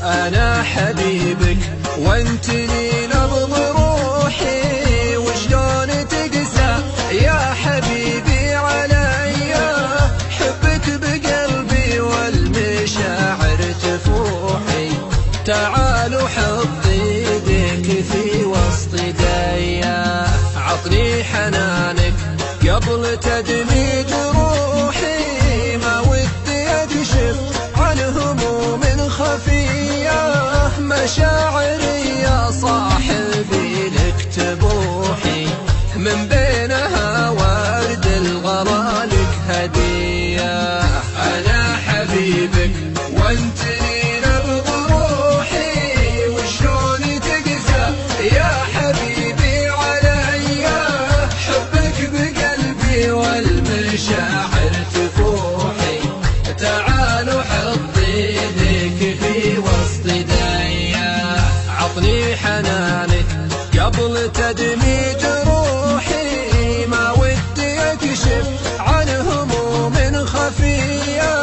أنا حبيبك وانت لي نبض روحي، وشلون تقسى يا حبيبي علي، حبك بقلبي والمشاعر تفوحي. تعال وحط ايديك في وسط ايديا، عطني حنانك قبل تدمي جروحي، ما ودي اكشف عن هموم خفية، مشاعري يا صاحبي لك تبوحي، من بينها ورد الغلا لك هدية. أنا حبيبك وانت لي نبض روحي، وشلون تقسى يا حبيبي علي، حبك بقلبي والمشاعر تفوحي. تعال وحط ايديك في وسط ايديا، عطني حنانك قبل تدمي جروحي، ما ودي اكشف عن هموم خفية،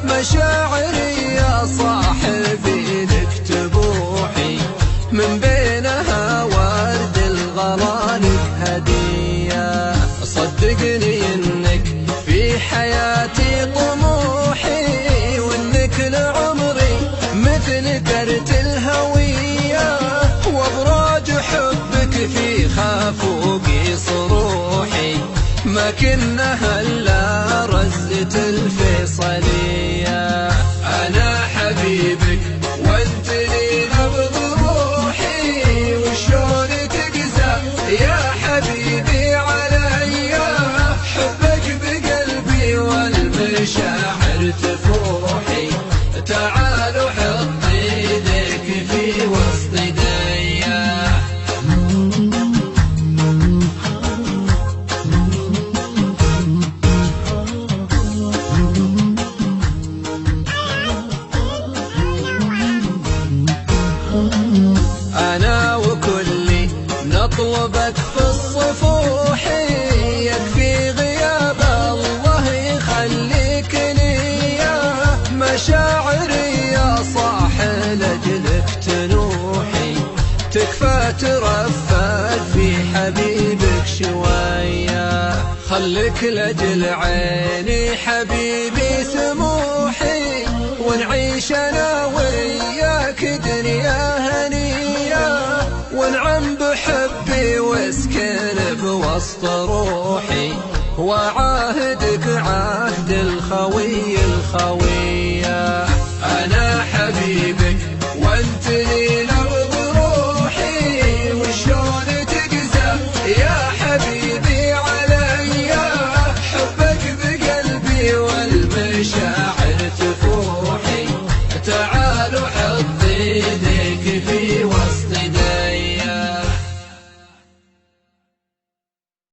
مشاعري يا صاحبي لك تبوحي، من بينها ورد الغلا لك هدية. صدقني انك في حياتي طموحي، وانك لعمري مثل كرت الهوية، وابراج حبك في خافوقي صروحي، ما كنها الا رزة الفيصلية. أنا حبيبك وانت لي نبض روحي، وشلون تقسى يا حبيبي علي، حبك بقلبي والمشاعر تفوحي. تعال وحط ايديك في وسط ايديا. أنا وكلي نطلبك في الصفوح، يكفي غياب الله يخليك لي، مشاعري يا صاح لأجلك تنوحي، تكفى ترفد في حبيبك شوية، خلك لأجل عيني حبيبي سموحي، ونعيش أنا وياك دنيا هنية، ونعم بحبي واسكن بوسط روحي، وعاهدك عهد الخوي الخوية.